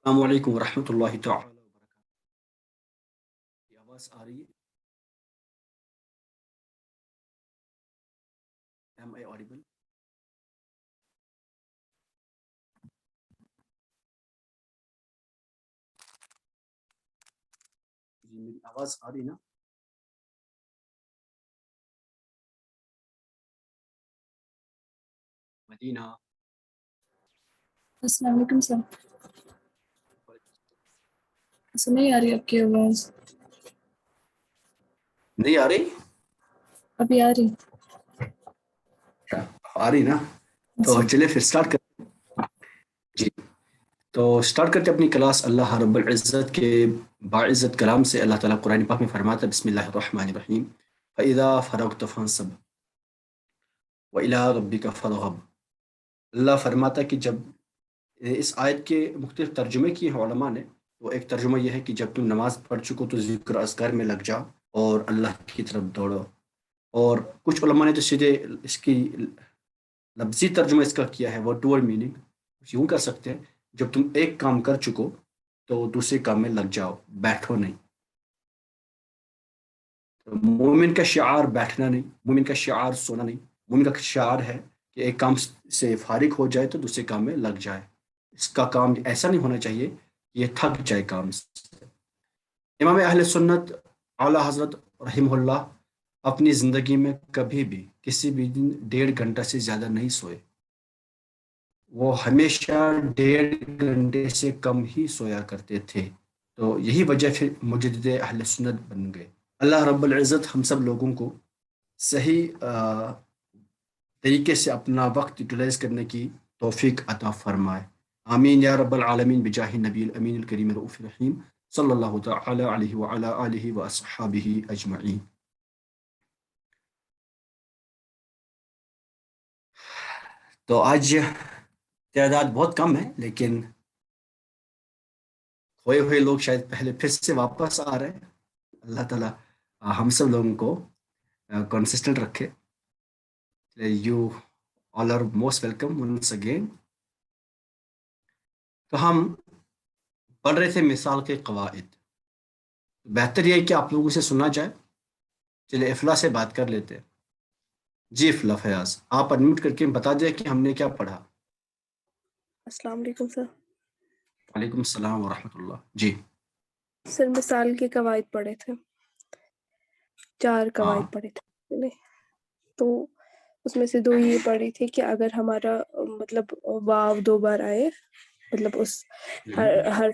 السلام علیکم ورحمۃ اللہ تعالی وبرکاتہ. کی آواز آ رہی ہے؟ ایم آئی آڈیبل؟ جی میری آواز آ رہی نا؟ مدینہ. السلام علیکم سر. نہیں آ رہی آپ کی آواز. نہیں آ رہی؟ ابھی آ رہی. آ رہی نا؟ تو جی چلے پھر سٹارٹ کرتے. جی تو سٹارٹ کرتے اپنی کلاس. اللہ رب العزت کے باعزت کلام سے اللہ تعالیٰ قرآن پاک میں فرماتا ہے بسم اللہ الرحمن الرحیم فَإِذَا فَرَغْتَ فَانصَبْ وَإِلَىٰ رَبِّكَ فَارْغَب. اللہ فرماتا ہے کہ جب اس آیت کے مختلف ترجمے کیے ہیں علماء نے. تو ایک ترجمہ یہ ہے کہ جب تم نماز پڑھ چکو تو ذکر اذکار میں لگ جاؤ اور اللہ کی طرف دوڑو. اور کچھ علماء نے تو سیدھے اس کی لفظی ترجمہ اس کا کیا ہے ورڈ ٹو ورڈ میننگ یوں کر سکتے ہیں جب تم ایک کام کر چکو تو دوسرے کام میں لگ جاؤ، بیٹھو نہیں. تو مومن کا شعار بیٹھنا نہیں، مومن کا شعار سونا نہیں. مومن کا شعار ہے کہ ایک کام سے فارغ ہو جائے تو دوسرے کام میں لگ جائے. اس کا کام ایسا نہیں ہونا چاہیے کہ یہ تھک جائے کام سے. امام اہل سنت اعلیٰ حضرت رحمہ اللہ اپنی زندگی میں کبھی بھی کسی بھی دن 1.5 گھنٹہ سے زیادہ نہیں سوئے. وہ ہمیشہ 1.5 گھنٹے سے کم ہی سویا کرتے تھے. تو یہی وجہ پھر مجدد اہل سنت بن گئے. اللہ رب العزت ہم سب لوگوں کو صحیح طریقے سے اپنا وقت یوٹیلائز کرنے کی توفیق عطا فرمائے. آمین یا رب العالمین بجاہ نبی الامین الکریم الرؤوف الرحیم صلی اللہ تعالی علیہ وعلی آلہ واصحابہ اجمعین. تو آج تعداد بہت کم ہے لیکن کھوئے ہوئے لوگ شاید پہلے پھر سے واپس آ رہے ہیں. اللہ تعالیٰ ہم سب لوگوں کو کنسسٹنٹ رکھے. You all are most welcome once again. تو ہم پڑھ رہے تھے مثال کے قواعد. بہتر یہ ہے کہ آپ لوگوں سے سنا جائے. چلے افلا سے بات کر لیتے ہیں. جی افلا فیاض آپ انمیوٹ کر کے بتا دیں کہ ہم نے کیا پڑھا. السلام علیکم سر. وعلیکم السلام ورحمۃ اللہ. جی سر مثال کے قواعد پڑھے تھے، 4 ہاں قواعد پڑھے تھے. تو اس میں سے 2 یہ پڑھی تھی کہ اگر ہمارا مطلب واو 2 بار آئے، مطلب اس ہر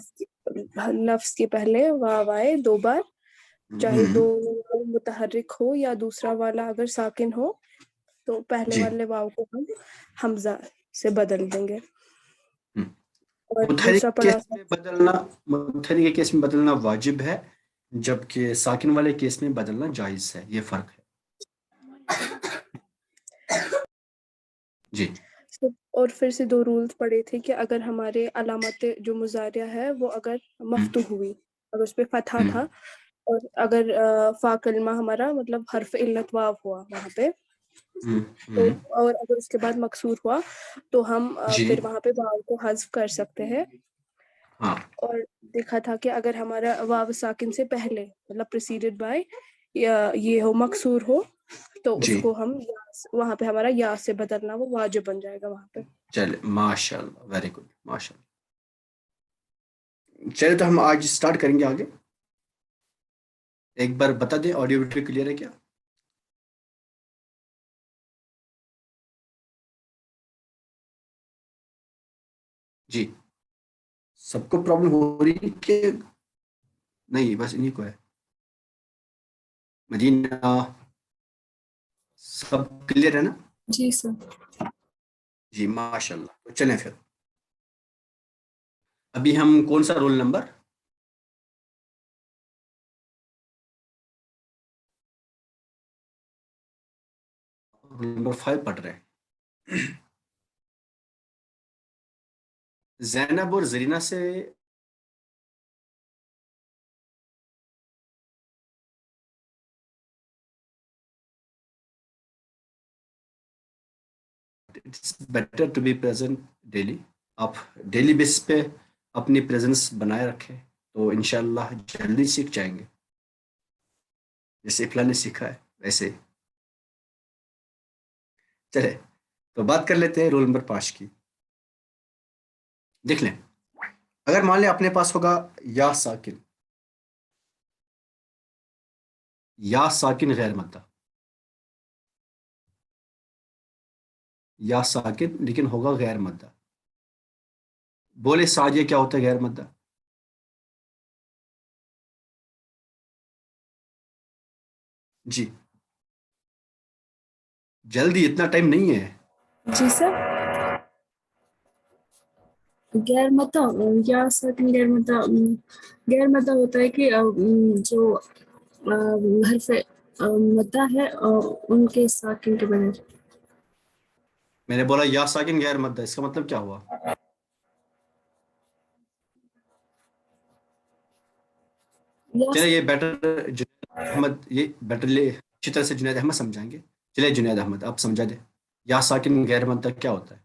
لفظ کے پہلے واو آئے 2 بار، چاہے 2 متحرک ہو یا دوسرا والا اگر ساکن ہو، تو پہلے جی والے واو کو ہم حمزہ سے بدل دیں گے. ہم. اور متحرک دوسرا پڑھا کیس میں بدلنا، متحرک کے کیس میں بدلنا واجب ہے جبکہ ساکن والے کیس میں بدلنا جائز ہے. یہ فرق ہے. جی اور پھر سے 2 رولز پڑے تھے کہ اگر ہمارے علامت جو مضارع ہے وہ اگر مفتوح ہوئی، اگر اس پہ فتحہ تھا، اور اگر فا کلمہ ہمارا مطلب حرف علت واو ہوا وہاں پہ، تو اور اگر اس کے بعد مکسور ہوا تو ہم جی پھر وہاں پہ واو کو حذف کر سکتے ہیں. ہاں اور دیکھا تھا کہ اگر ہمارا واو ساکن سے پہلے مطلب پریسیڈڈ بائی یا یہ ہو مکسور ہو، تو اس جی کو ہم وہاں پہ ہمارا یا سے بدلنا وہ واجب بن جائے گا وہاں پہ. چلے ماشاء اللہ ویری گڈ ماشاء اللہ. چلے تو ہم آج اسٹارٹ کریں گے آگے. ایک بار بتا دیں آڈیو ویڈیو کلیئر ہے کیا؟ جی سب کو پرابلم ہو رہی کہ نہیں بس انہیں کو ہے؟ مدینہ سب کلیئر ہے نا؟ جی سر. جی ماشاء اللہ. تو چلیں پھر ابھی ہم کون سا رول نمبر؟ رول نمبر 5 پڑھ رہے ہیں. زینب اور زرینہ سے it's better to be present daily. آپ ڈیلی بیس پہ اپنی پریزنس بنائے رکھے تو انشاءاللہ جلدی سیکھ جائیں گے، جیسے افلا نے سیکھا ہے ویسے. چلے تو بات کر لیتے ہیں رول نمبر 5 کی. دیکھ لیں، اگر مان لیں اپنے پاس ہوگا یا ساکن، یا ساکن غیر مدہ، یا ساکن لیکن ہوگا غیر مدہ. بولے سعد یہ کیا ہوتا ہے غیر مدہ؟ جی جلدی، اتنا ٹائم نہیں ہے. جی سر. غیر مدہ یا ساکن غیر مدہ ہوتا ہے کہ جو حرف مدہ ہے ان کے ساکن کے بغیر. میں نے بولا یا ساکن غیر مدہ، اس کا مطلب کیا ہوا؟ چلے یہ بیٹر جنید احمد، یہ بیٹر اچھی طرح سے جنید احمد سمجھائیں گے. چلے جنید احمد آپ سمجھا دیں، یا ساکن غیر مدہ کیا ہوتا ہے؟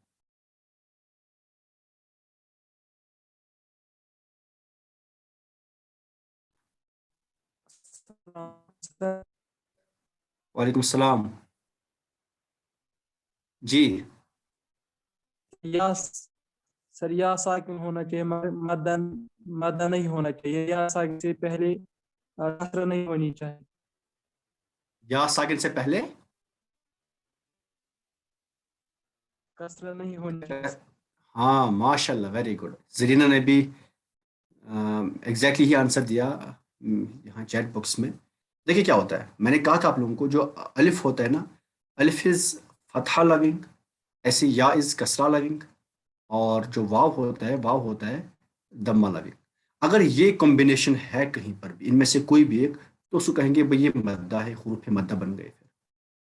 وعلیکم السلام. جی یا سر یا ساکن ہونا چاہیے، مدہ نہیں ہونا چاہیے. یا ساکن سے پہلے کسرہ نہیں ہونی چاہیے. یا ساکن سے پہلے کسرہ نہیں ہونی چاہیے. ہاں ماشاء اللہ، ویری گڈ. زرینہ نے بھی ایگزیکٹلی ہی آنسر دیا یہاں چیٹ باکس میں. دیکھیے کیا ہوتا ہے، میں نے کہا تھا آپ لوگوں کو جو الف ہوتا ہے نا، الف از فتحہ لونگ، ایسے یا از کسرہ لونگ، اور جو واو ہوتا ہے دمہ لونگ. اگر یہ کمبینیشن ہے کہیں پر بھی ان میں سے کوئی بھی ایک، تو اس کو کہیں گے بھئی یہ مدہ ہے، حروف مدہ بن گئے، پھر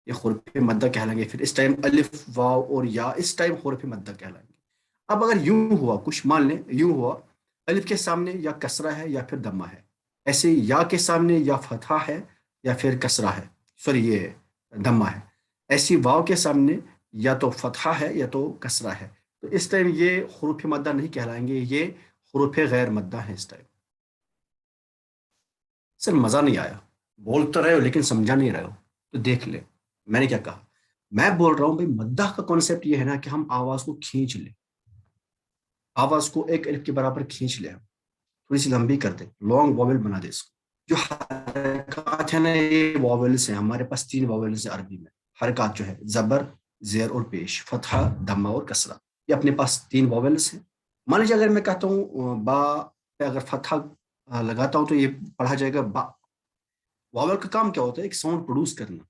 یہ حروف مدہ کہلائیں گے. پھر اس ٹائم الف واو اور یا اس ٹائم حروف مدہ کہلائیں گے. اب اگر یوں ہوا، کچھ مان لیں یوں ہوا، الف کے سامنے یا کسرہ ہے یا پھر دمہ ہے، ایسے یا کے سامنے یا فتحہ ہے یا پھر کسرہ ہے، سوری یہ دمہ ہے، ایسی واو کے سامنے یا تو فتحہ ہے یا تو کسرہ ہے، تو اس ٹائم یہ حروف مدہ نہیں کہلائیں گے، یہ حروف غیر مدہ ہیں اس ٹائم. سر مزہ نہیں آیا، بول تو رہے ہو لیکن سمجھا نہیں رہے ہو، تو دیکھ لے میں نے کیا کہا. میں بول رہا ہوں بھائی مدہ کا کانسیپٹ یہ ہے نا کہ ہم آواز کو کھینچ لیں، آواز کو ایک الف کے برابر کھینچ لیں، تھوڑی سی لمبی کر دیں، لانگ واول بنا دیں اس کو. جو حرکات ہیں نا یہ واولس ہیں، ہمارے پاس 3 واولس ہیں عربی میں. حرکات جو ہے زبر، زیر اور پیش، فتحہ، دمہ اور کسرہ، یہ اپنے پاس 3 واولس ہیں. مان لیجیے اگر میں کہتا ہوں با پہ اگر فتحہ لگاتا ہوں تو یہ پڑھا جائے گا با. واول کا کام کیا ہوتا ہے؟ ایک ساؤنڈ پروڈیوس کرنا،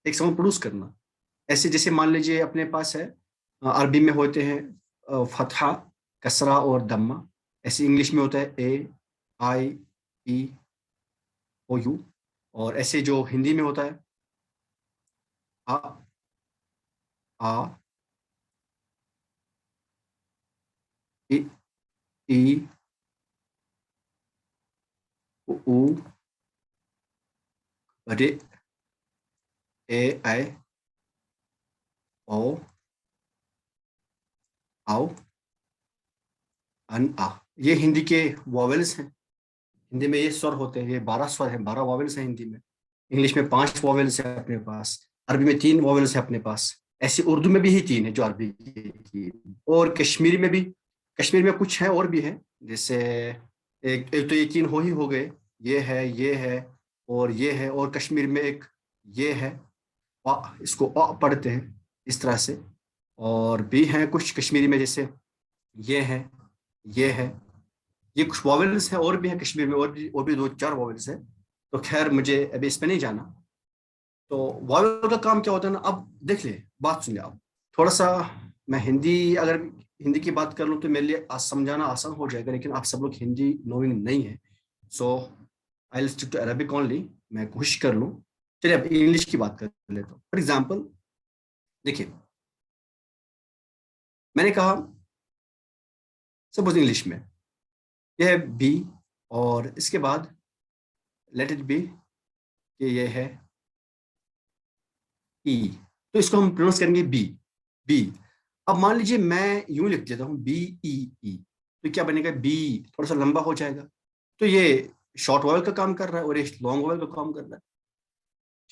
ایک ساؤنڈ پروڈیوس کرنا. ایسے جیسے مان لیجیے اپنے پاس ہے عربی میں ہوتے ہیں فتحہ، کسرہ اور دمہ، ایسے انگلش میں ہوتا ہے اے آئی ای او یو، اور ایسے جو ہندی میں ہوتا ہے آ آ ای ای او رے اے آئی او آؤ ان آ. یہ ہندی کے واولس ہیں، ہندی میں یہ سور ہوتے ہیں، یہ 12 سور ہیں، 12 واولس ہیں ہندی میں. انگلش میں 5 واولس ہیں اپنے پاس، عربی میں 3 واولس ہیں اپنے پاس، ایسے اردو میں بھی ہی 3 ہیں جو عربی کی. اور کشمیری میں بھی، کشمیری میں کچھ ہیں اور بھی ہیں، جیسے ایک تو یہ 3 ہو گئے، یہ ہے اور یہ ہے، اور کشمیر میں ایک یہ ہے، اس کو پڑھتے ہیں اس طرح سے. اور بھی ہیں کچھ کشمیری میں، جیسے یہ ہے، یہ کچھ واولس ہیں اور بھی ہیں کشمیر میں، اور بھی 2-4 واولس ہیں. تو خیر مجھے ابھی اس پہ نہیں جانا. تو واول کا کام کیا ہوتا ہے نا، اب دیکھ لیں، بات سن لیں آپ تھوڑا سا. میں اگر ہندی کی بات کر لوں تو میرے لیے سمجھانا آسان ہو جائے گا، لیکن آپ سب لوگ ہندی نوئنگ نہیں ہیں، so I will stick to Arabic only. میں کوشش کر لوں. چلیے اب انگلش کی بات کر لیتا ہوں. فار ایگزامپل دیکھیے، میں نے کہا سپوز انگلش میں یہ ہے بی، اور اس کے بعد لیٹ اٹ بی کہ یہ ہے ای، تو اس کو ہم پروننس کریں گے بی. اب مان لیجیے میں یوں لکھ دیتا ہوں بی ای ای، تو کیا بنے گا؟ بی تھوڑا سا لمبا ہو جائے گا. تو یہ شارٹ واول کا کام کر رہا ہے اور یہ لانگ واول کا کام کر رہا ہے.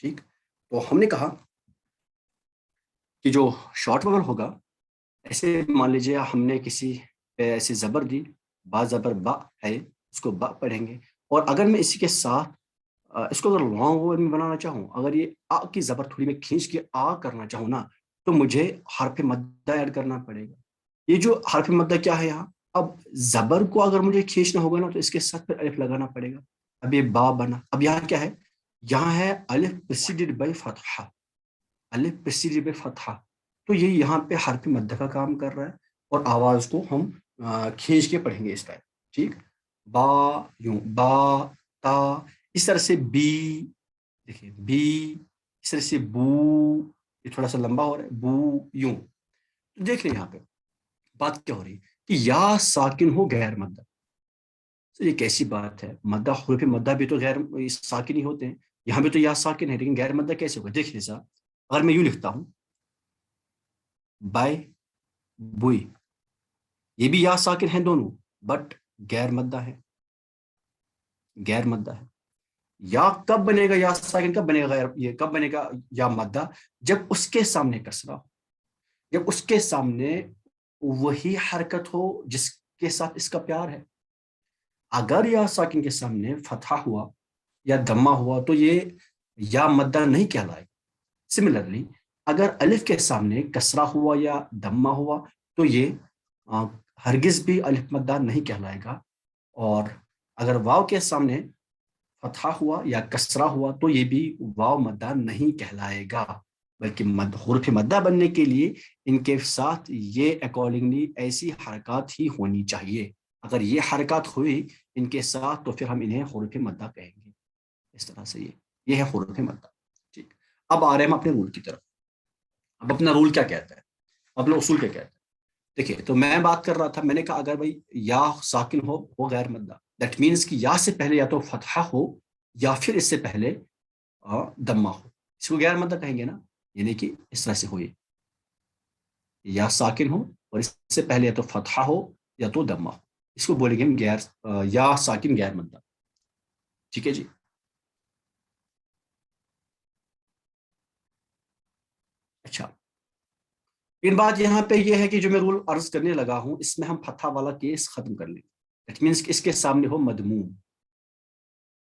ٹھیک. تو ہم نے کہا کہ جو شارٹ واول ہوگا، ایسے مان لیجیے ہم نے کسی پہ ایسے زبر دی، با زبر با ہے، اس کو با پڑھیں گے. اور اگر میں اسی کے ساتھ اس کو اگر لانگ واول میں بنانا چاہوں، اگر یہ آ کی زبر تھوڑی میں کھینچ کے آ کرنا چاہوں نا، تو مجھے حرف مدہ ایڈ کرنا پڑے گا. یہ جو حرف مدہ کیا ہے یہاں، اب زبر کو اگر مجھے کھینچنا ہوگا نا، تو اس کے ساتھ پھر الف لگانا پڑے گا. اب یہ با بنا. اب یہاں کیا ہے؟ یہاں ہے الف پریسیڈڈ بائی فتحہ، الف پریسیڈڈ بائی فتحہ. تو یہ یہاں پہ حرف مدہ کا کام کر رہا ہے، اور آواز کو ہم کھینچ کے پڑھیں گے اس ٹائپ. ٹھیک. با یوں، با تا، اس طرح سے بی، دیکھیے بی، اس طرح سے بو، یہ تھوڑا سا لمبا ہو رہا ہے، بو یوں. تو دیکھ لیں یہاں پہ بات کیا ہو رہی ہے کہ یا ساکن ہو غیر مدہ. یہ کیسی بات ہے؟ مدہ، حروف مدہ بھی تو غیر ساکن ہی ہوتے ہیں، یہاں بھی تو یا ساکن ہے، لیکن غیر مدہ کیسے ہوگا؟ دیکھیے صاحب، اگر میں یوں لکھتا ہوں بائے بوئی، یہ بھی یا ساکن ہیں دونوں، بٹ غیر مدہ ہے، غیر مدہ ہے. یا کب بنے گا یا ساکن؟ کب بنے گا یہ کب بنے گا یا مدہ؟ جب اس کے سامنے کسرہ ہو، جب اس کے سامنے وہی حرکت ہو جس کے ساتھ اس کا پیار ہے. اگر یا ساکن کے سامنے فتحہ ہوا یا دمہ ہوا تو یہ یا مدہ نہیں کہلائے. سملرلی اگر الف کے سامنے کسرہ ہوا یا دمہ ہوا تو یہ ہرگز بھی الف مدہ نہیں کہلائے گا. اور اگر واو کے سامنے فتحہ ہوا یا کسرہ ہوا تو یہ بھی واو مدہ نہیں کہلائے گا، بلکہ حروف مدہ بننے کے لیے ان کے ساتھ یہ اکارڈنگلی ایسی حرکات ہی ہونی چاہیے. اگر یہ حرکات ہوئی ان کے ساتھ تو پھر ہم انہیں حروف مدہ کہیں گے. اس طرح سے یہ ہے حروف مدہ. ٹھیک. اب آ رہے ہیں ہم اپنے رول کی طرف. اب اپنا رول کیا کہتا ہے، اپنا اصول کیا کہتا ہے؟ دیکھیے، تو میں بات کر رہا تھا، میں نے کہا اگر بھائی یا ساکن ہو وہ غیر مدہ، دیٹ مینس کہ یا سے پہلے یا تو فتحہ ہو یا پھر اس سے پہلے دمہ ہو، اس کو غیر مدہ کہیں گے نا. یعنی کہ اس طرح سے ہوئی یا ساکن ہو اور اس سے پہلے یا تو فتحہ ہو یا تو دمہ ہو، اس کو بولیں گے ہم یا ساکن غیر مدہ. ٹھیک ہے جی. اچھا، ان بات یہاں پہ یہ ہے کہ جو میں رول عرض کرنے لگا ہوں اس میں ہم فتحہ والا کیس ختم کر لیں. دیٹ مینس کہ اس کے سامنے ہو مدموم،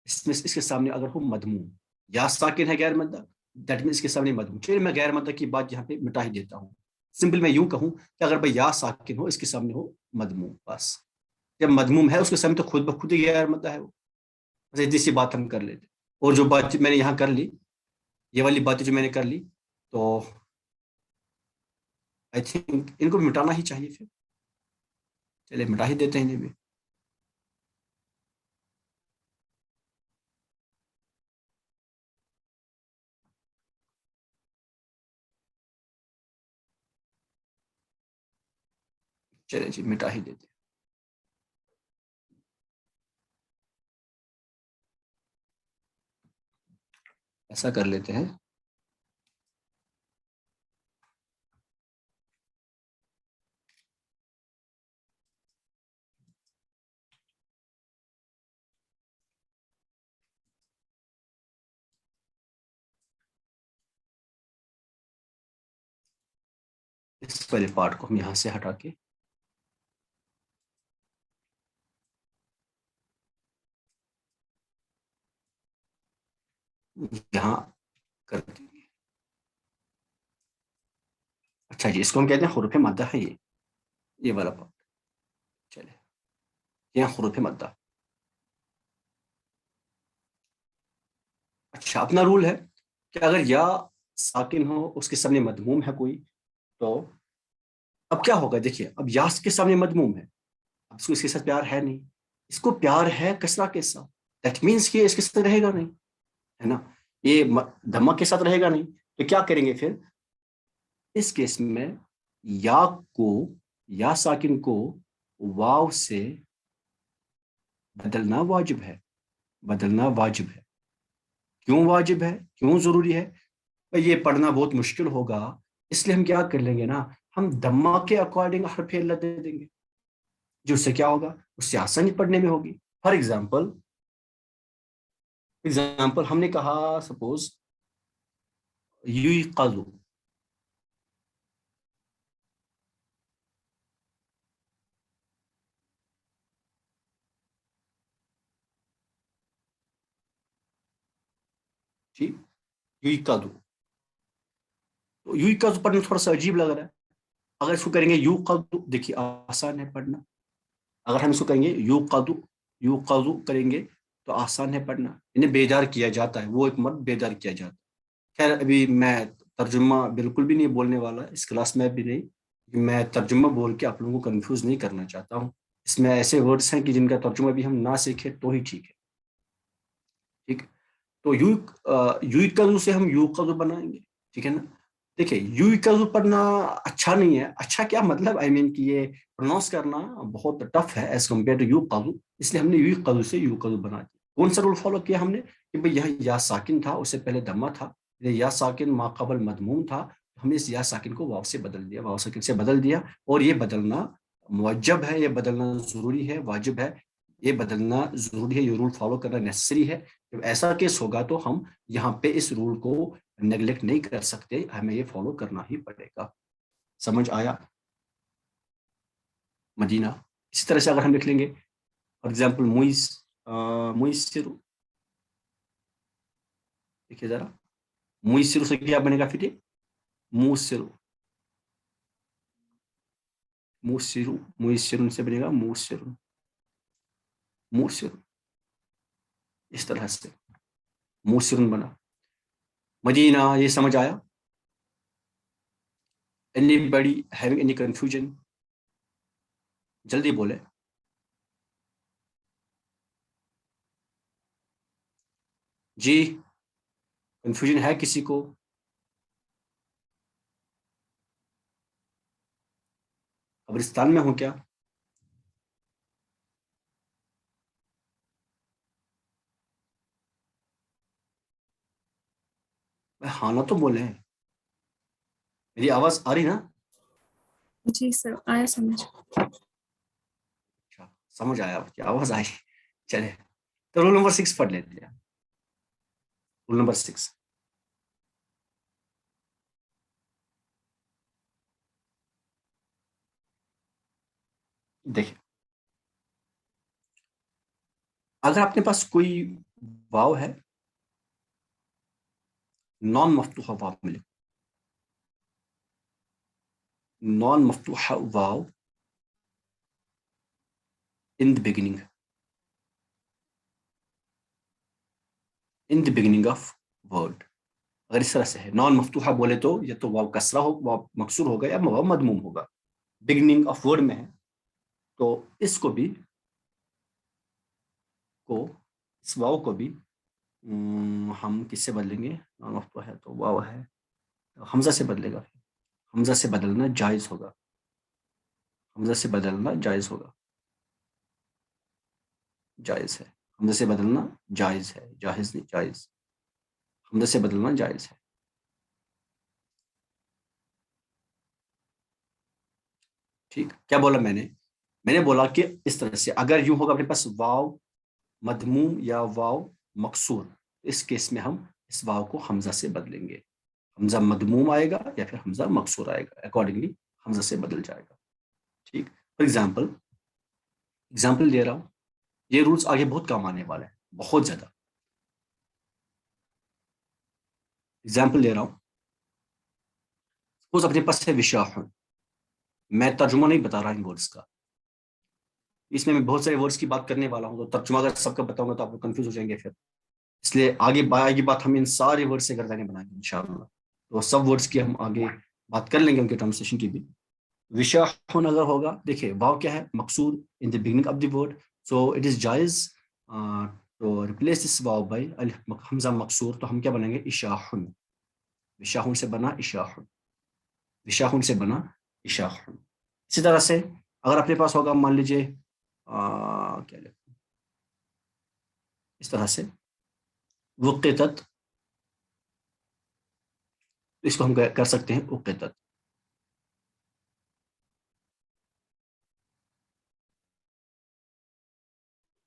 اس کے سامنے اگر ہو مدموم، یا ساکن ہے غیر مدہ، دیٹ مینس اس کے سامنے مدموم. چلیے میں غیر مدہ کی بات یہاں پہ مٹا ہی دیتا ہوں. سمپل میں یوں کہوں کہ اگر بھائی یا ساکن ہو، اس کے سامنے ہو مدموم، بس. جب مدموم ہے اس کے سامنے تو خود بخود ہی غیر مدہ ہے وہ. بس اتنی سی بات ہم کر لیتے. اور جو بات میں نے یہاں کر لی، یہ والی باتیں جو میں نے کر لی، تو آئی تھنک ان کو مٹانا ہی چاہیے. پھر چلے مٹا ہی دیتے ہیں انہیں بھی. چلے جی مٹا ہی دیتے ہیں. ایسا کر لیتے ہیں. اس والے پارٹ کو ہم یہاں سے ہٹا کے یہاں کر دیں گے. اچھا جی، اس کو ہم کہتے ہیں حروف مدہ ہے یہ والا پارٹ. چلے یہ حروف مدہ. اچھا، اپنا رول ہے کہ اگر یا ساکن ہو، اس کے سامنے مدموم ہے کوئی، تو اب کیا ہوگا؟ دیکھیے، اب یا کے سامنے مدموم ہے، اب اس کو اس کے ساتھ پیار ہے نہیں، اس کو پیار ہے کسرہ کے ساتھ. دیٹ مینس کہ اس کے ساتھ رہے گا نہیں، ہے نا، یہ دمہ کے ساتھ رہے گا نہیں. تو کیا کریں گے پھر اس کیس میں؟ یا ساکن کو واو سے بدلنا واجب ہے، بدلنا واجب ہے. کیوں واجب ہے، کیوں ضروری ہے؟ یہ پڑھنا بہت مشکل ہوگا، اس لیے ہم کیا کر لیں گے نا، ہم دمہ کے اکارڈنگ حرف علت دے دیں گے. جو اس سے کیا ہوگا، اس سے آسانی پڑھنے میں ہوگی. فار ایگزامپل ہم نے کہا سپوز یوقظ، ٹھیک، یوقظ. تو یوقظ پڑھنا تھوڑا سا عجیب لگ رہا ہے. اگر اس کو کریں گے یوقظ، دیکھیے آسان ہے پڑھنا. اگر ہم اس کو کریں گے یوقظ کریں گے تو آسان ہے پڑھنا، انہیں بیدار کیا جاتا ہے، وہ ایک مرد بیدار کیا جاتا ہے. خیر ابھی میں ترجمہ بالکل بھی نہیں بولنے والا اس کلاس میں بھی نہیں. میں ترجمہ بول کے آپ لوگوں کو کنفیوز نہیں کرنا چاہتا ہوں. اس میں ایسے ورڈس ہیں کہ جن کا ترجمہ بھی ہم نہ سیکھیں تو ہی ٹھیک ہے. ٹھیک، تو یوقظ سے ہم یوقظ بنائیں گے. ٹھیک ہے نا. دیکھیں یوقظ پڑھنا اچھا نہیں ہے. اچھا کیا مطلب، آئی مین کہ یہ پروناؤنس کرنا بہت ٹف ہے ایز کمپیئر ٹو یوقظ، اس لیے ہم نے یوقظ سے یوقظ بنا دیا. کون سا رول فالو کیا ہم نے کہ بھئی یہاں یا ساکن تھا، اس سے پہلے دمہ تھا، یا ساکن ما قبل مضموم تھا، ہم نے اس یا ساکن کو واو سے بدل دیا، واو ساکن سے بدل دیا. اور یہ بدلنا موجب ہے، یہ بدلنا ضروری ہے، واجب ہے، یہ بدلنا ضروری ہے، یہ رول فالو کرنا نیسسری ہے. جب ایسا کیس ہوگا تو ہم یہاں پہ اس رول کو نیگلیکٹ نہیں کر سکتے، ہمیں یہ فالو کرنا ہی پڑے گا. سمجھ آیا؟ مدینہ. اسی طرح سے اگر ہم لکھ لیں گے فار ایگزامپل مویسر، دیکھیے ذرا مویسر سے کیا بنے گا پھر یہ موسر، موسر، مویسر سے بنے گا موسر، موسر. اس طرح سے موسر بنا. مدینہ. یہ سمجھ آیا؟ anybody having any confusion؟ جلدی بولے. جی کنفیوژن ہے کسی کو؟ قبرستان میں ہوں کیا؟ ہاں نہ تو بولے. میری آواز آ رہی نا؟ جی سر آیا سمجھ. اچھا سمجھ آیا، آپ کی آواز آئی. چلے تو رول نمبر 6 پڑھ لیتے ہیں. رول نمبر 6، دیکھیں اگر آپ کے پاس کوئی واو ہے، نان مفتوحہ واو ملے، نان مفتوحہ واو in the beginning of word. اگر اس طرح سے ہے نان مفتوحہ بولے تو یا تو واو کسرہ ہو، واو مکسور ہوگا، یا واو مضموم ہوگا. بگننگ آف ورڈ میں ہے تو اس کو بھی اس واو کو بھی ہم کس سے بدلیں گے؟ نان مفتوحہ ہے تو واو ہے، حمزہ سے بدلے گا. حمزہ سے بدلنا جائز ہوگا، حمزہ سے بدلنا جائز ہوگا، جائز ہے. حمزہ سے بدلنا جائز ہے، جائز نہیں جائز. حمزہ سے بدلنا جائز ہے. ٹھیک، کیا بولا میں نے بولا کہ اس طرح سے اگر یوں ہوگا اپنے پاس واو مضموم یا واو مکسور، اس کیس میں ہم اس واو کو حمزہ سے بدلیں گے. حمزہ مضموم آئے گا یا پھر حمزہ مکسور آئے گا، اکارڈنگلی حمزہ سے بدل جائے گا. ٹھیک، فار ایگزامپل دے رہا ہوں. یہ رولز آگے بہت کام آنے والے ہیں، بہت زیادہ. ایگزامپل دے رہا ہوں. سپوز اپنے پاس ہے وشاح، میں ترجمہ نہیں بتا رہا ان ورڈز کا، اس میں بہت سارے ورڈز کی بات کرنے والا ہوں، تو ترجمہ اگر سب کا بتاؤں گا تو آپ لوگ کنفیوز ہو جائیں گے پھر. اس لیے آگے بات ہم ان سارے ورڈ سے گردانے بنائیں گے انشاءاللہ. تو سب ورڈز کی ہم آگے بات کر لیں گے، ان کے ٹرانسلیشن کی بھی. وشاحن اگر ہوگا، دیکھیں واو کیا ہے؟ مقصور in the beginning of the word, so it is جائز تو ریپلیس دس واو بائی حمزہ مقصور. تو ہم کیا بنیں گے؟ اشاحن. وشاحن سے بنا اشاحن، وشاحن سے بنا اشاحن. اسی طرح سے اگر اپنے پاس ہوگا مان لیجیے کیا لکھیں اس طرح سے وقتت، اس کو ہم کر سکتے ہیں وقتت.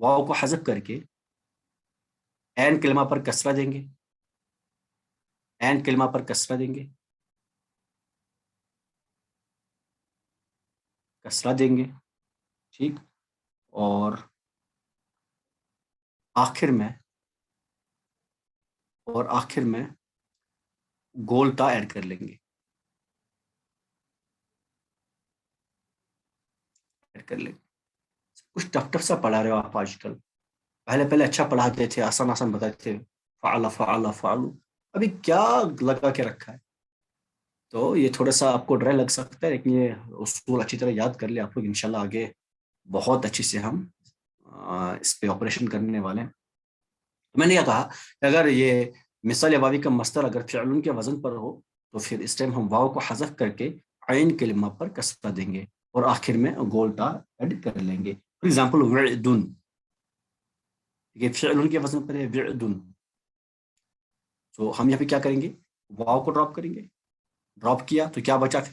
واو کو حذف کر کے این کلمہ پر کسرہ دیں گے، این کلمہ پر کسرہ دیں گے، کسرہ دیں گے، ٹھیک، اور آخر میں گول تا ایڈ کر لیں گے، کچھ ٹف سا پڑھا رہے ہو آپ آج کل، پہلے اچھا پڑھاتے تھے، آسان بتاتے تھے، فعل فعل فعل، ابھی کیا لگا کے رکھا ہے؟ تو یہ تھوڑا سا آپ کو ڈر لگ سکتا ہے، لیکن یہ اصول اچھی طرح یاد کر لیں آپ لوگ، انشاءاللہ آگے بہت اچھی سے ہم اس پہ آپریشن کرنے والے ہیں۔ میں نے یہ کہا کہ اگر یہ مثال واوی کا مصدر اگر فعل کے وزن پر ہو تو پھر اس ٹائم ہم واو کو حذف کر کے عین کلمہ پر کسرہ دیں گے اور آخر میں گول تا ایڈ کر لیں گے۔ فار ایگزامپل وعدن، یہ فعل کے وزن پر ہے وعدن، تو ہم یہاں پہ کیا کریں گے؟ واو کو ڈراپ کریں گے، ڈراپ کیا تو کیا بچا؟ پھر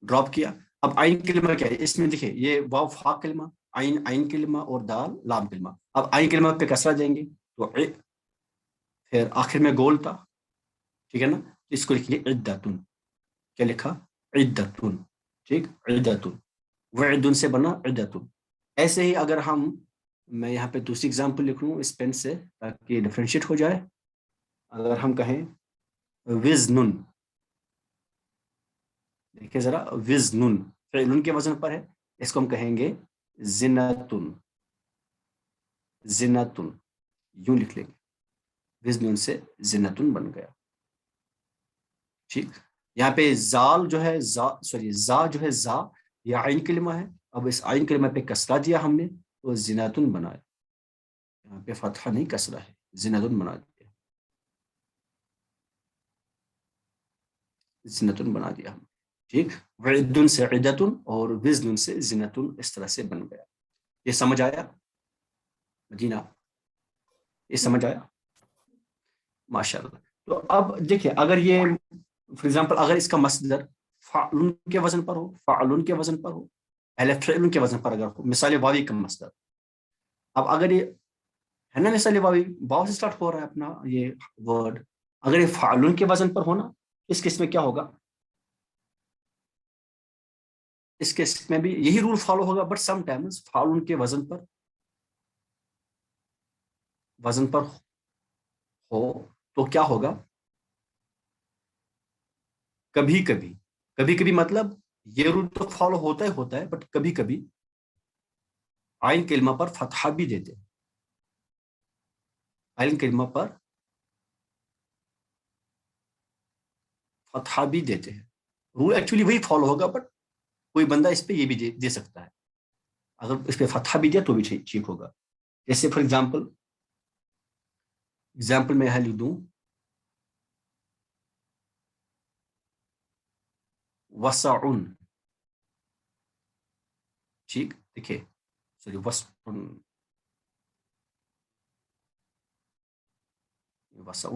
ڈراپ کیا، اب عین کلمہ کیا ہے اس میں؟ دیکھیں یہ واو فا کلمہ، عین کلمہ اور دال لام کلمہ، اب عین کلمہ پہ کسرہ دیں گے تو پھر آخر میں گول تھا، ٹھیک ہے نا، اس کو لکھیں گے عدتن، کیا لکھا؟ عدتن، ٹھیک، عدتن، وعدن سے بنا عدتن۔ ایسے ہی اگر میں یہاں پہ دوسری اگزامپل لکھ لوں اس پین سے تاکہ ڈفرینشیٹ ہو جائے، اگر ہم کہیں وزنن، دیکھیں ذرا، وزنن فعل کے وزن پر ہے، اس کو ہم کہیں گے زنتن، زنتن، یوں لکھ لیں گے، وزنن سے زنتن بن گیا، ٹھیک۔ یہاں پہ زال جو ہے زا جو ہے زا، یہ عین کلمہ ہے، اب اس عین کلمہ پہ کسرہ دیا ہم نے تو زنتن بنایا، یہاں پہ فتحہ نہیں کسرہ ہے، زنتن بنا دیا، زنتن بنا دیا ہم، ٹھیک۔ وعدن سے عدتن اور وزن سے زنتن، اس طرح سے بن گیا۔ یہ سمجھ آیا مدینہ؟ یہ سمجھ آیا؟ ماشاءاللہ۔ تو اب دیکھیں اگر یہ فار ایگزامپل اگر اس کا مصدر فعل کے وزن پر ہو، فعل کے وزن پر ہو، پہلے فعل کے وزن پر اگر ہو، مثال واوی کا مصدر، اب اگر یہ ہے نا مثال واوی، واو سے سٹارٹ ہو رہا ہے اپنا یہ ورڈ، اگر یہ فعل کے وزن پر ہونا، اس کیس میں کیا ہوگا؟ اس کیس میں بھی یہی رول فالو ہوگا، بٹ سم ٹائمز فعل کے وزن پر ہو تو کیا ہوگا؟ کبھی کبھی مطلب یہ رول تو فالو ہوتا ہے بٹ کبھی کبھی عین کلمہ پر فتحہ بھی دیتے ہیں، عین کلمہ پر فتحہ بھی دیتے ہیں، رول ایکچولی وہی فالو ہوگا، بٹ کوئی بندہ اس پہ یہ بھی دے سکتا ہے، اگر اس پہ فتحہ بھی دیا تو بھی ٹھیک ہوگا۔ جیسے فار ایگزامپل میں یہاں لکھ دوں وسعن، ٹھیک، دیکھیے سوری وسعن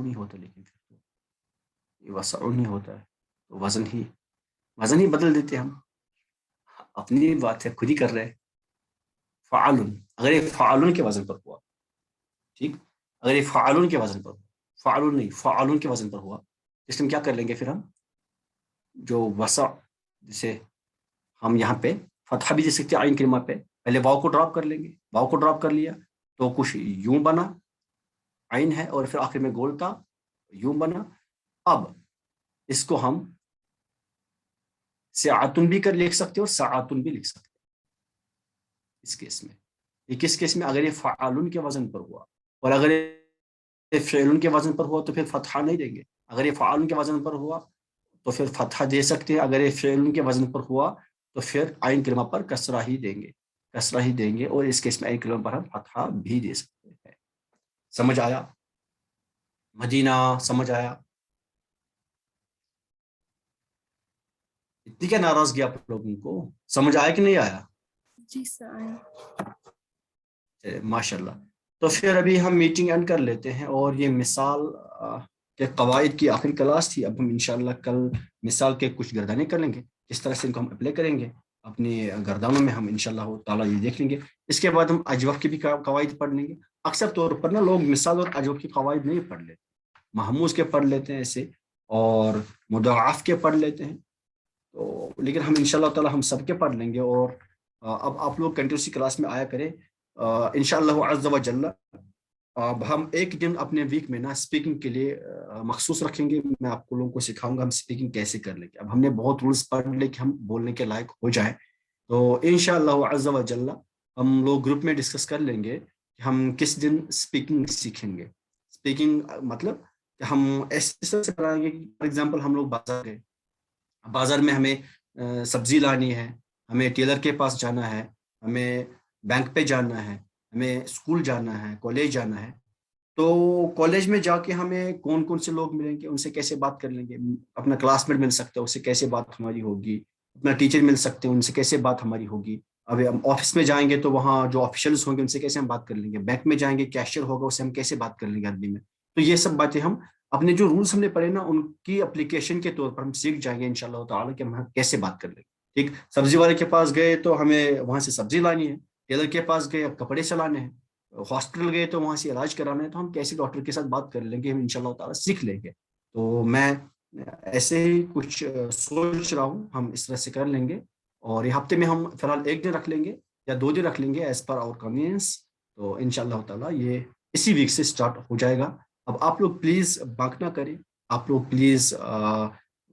ہی ہوتا، لیکن پھر تو یہ وسعن ہی ہوتا ہے، تو وزن ہی بدل دیتے ہم، اپنی بات ہے خود ہی کر رہے ہیں۔ فعلن، اگر یہ فعلن کے وزن پر ہوا، ٹھیک، اگر یہ فعلن کے وزن پر ہوا، فعلن نہیں فعلن کے وزن پر ہوا، اس میں کیا کر لیں گے؟ پھر ہم جو وسع، جسے ہم یہاں پہ فتحہ بھی دے سکتے ہیں عین کلمہ پہ، پہلے واو کو ڈراپ کر لیں گے، واو کو ڈراپ کر لیا تو کچھ یوں بنا، عین ہے اور پھر آخر میں گول تھا، یوں بنا۔ اب اس کو ہم سعاتن بھی لکھ سکتے اور ساعاتن بھی لکھ سکتے اس کیس میں۔ یہ کس کیس میں؟ اگر یہ فعالن کے وزن پر ہوا، اور اگر یہ فعلن کے وزن پر ہوا تو پھر فتحہ نہیں دیں گے، اگر یہ فعالن کے وزن پر ہوا تو پھر فتحہ دے سکتے ہیں، اگر یہ فعلن کے وزن پر ہوا تو پھر عین کلمہ پر کسرہ ہی دیں گے، اور اس کیس میں عین کلمہ پر ہم فتحہ بھی دے سکتے ہیں۔ سمجھ آیا مدینہ؟ سمجھ آیا؟ اتنی کیا ناراضگی آپ لوگوں کو؟ سمجھ آیا کہ نہیں آیا؟ جی سر آیا۔ ماشاء اللہ۔ تو پھر ابھی ہم میٹنگ اینڈ کر لیتے ہیں، اور یہ مثال کے قواعد کی آخری کلاس تھی. اب ہم انشاءاللہ کل مثال کے کچھ گردانے کر لیں گے، کس طرح سے ان کو ہم اپلائی کریں گے اپنی گردانوں میں، ہم انشاءاللہ تعالیٰ یہ دیکھ لیں گے. اس کے بعد ہم اجوف کے بھی قواعد پڑھ لیں گے. اکثر طور پر نا لوگ مثال اور اجوف کی قواعد نہیں پڑھ لیتے، محموز کے پڑھ لیتے ہیں ایسے، اور مضاعف کے پڑھ لیتے ہیں. تو لیکن ہم انشاءاللہ تعالیٰ ہم سب کے پڑھ لیں گے. اور اب آپ لوگ کنٹینیوسلی کلاس میں آیا کریں انشاءاللہ عز و جل. اب ہم ایک دن اپنے ویک میں نا اسپیکنگ کے لیے مخصوص رکھیں گے. میں آپ کو لوگوں کو سکھاؤں گا ہم اسپیکنگ کیسے کر لیں گے. اب ہم نے بہت رولز پڑھ لے کہ ہم بولنے کے لائق ہو جائیں. تو انشاءاللہ عز و جل ہم لوگ گروپ میں ڈسکس کر لیں گے کہ ہم کس دن اسپیکنگ سیکھیں گے. اسپیکنگ مطلب کہ ہم ایسے سے کرائیں گے کہ فار ایگزامپل ہم لوگ بازار گئے، بازار میں ہمیں سبزی لانی ہے، ہمیں ٹیلر کے پاس جانا ہے، ہمیں بینک پہ جانا ہے، ہمیں اسکول جانا ہے، کالج جانا ہے. تو کالج میں جا کے ہمیں کون کون سے لوگ ملیں گے، ان سے کیسے بات کر لیں گے. اپنا کلاس میٹ مل سکتا ہے، اس سے کیسے بات ہماری ہوگی. اپنا ٹیچر مل سکتے ہیں، ان سے کیسے بات ہماری ہوگی. اب ہم آفس میں جائیں گے تو وہاں جو آفیشلز ہوں گے ان سے کیسے ہم بات کر لیں گے. بینک میں جائیں گے کیشیئر ہوگا، اس سے ہم کیسے بات کر لیں گے عربی میں. تو یہ سب باتیں ہم اپنے جو رولس ہم نے پڑھے نا ان کی اپلیکیشن کے طور پر ہم سیکھ جائیں گے انشاءاللہ تعالیٰ کہ ہم کیسے بات کر لیں گے. ٹھیک، سبزی والے کے پاس گئے تو ہمیں وہاں سے سبزی لانی ہے، ٹیلر کے پاس گئے اب کپڑے سلانے ہیں، ہاسپٹل گئے تو وہاں سے علاج کرانا ہے. تو ہم کیسے ڈاکٹر کے ساتھ بات کر لیں گے، ہم انشاءاللہ تعالیٰ سیکھ لیں گے. تو میں ایسے ہی کچھ سوچ رہا ہوں، ہم اس طرح سے کر لیں گے. اور یہ ہفتے میں ہم فی الحال 1 دن رکھ لیں گے یا 2 دن رکھ لیں گے ایز پر آور کنوینئنس. تو انشاءاللہ تعالیٰ یہ اسی ویک سے اسٹارٹ ہو جائے گا. اب آپ لوگ پلیز بانک نہ کریں، آپ لوگ پلیز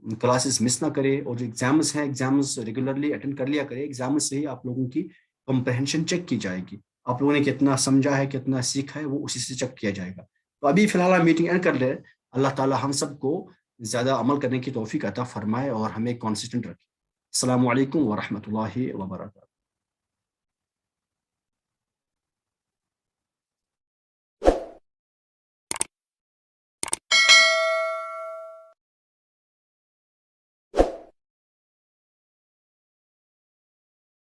کلاسز مس نہ کریں، اور جو ایگزامز ہیں ایگزامز ریگولرلی اٹینڈ کر لیا کریں. ایگزامز سے ہی آپ لوگوں کی کمپریہنشن چیک کی جائے گی، آپ لوگوں نے کتنا سمجھا ہے کتنا سیکھا ہے وہ اسی سے چیک کیا جائے گا. تو ابھی فی الحال میٹنگ اینڈ کر لیں. اللہ تعالیٰ ہم سب کو زیادہ عمل کرنے کی توفیق عطا فرمائے اور ہمیں کانسسٹنٹ رکھے. السلام علیکم ورحمۃ اللہ وبرکاتہ.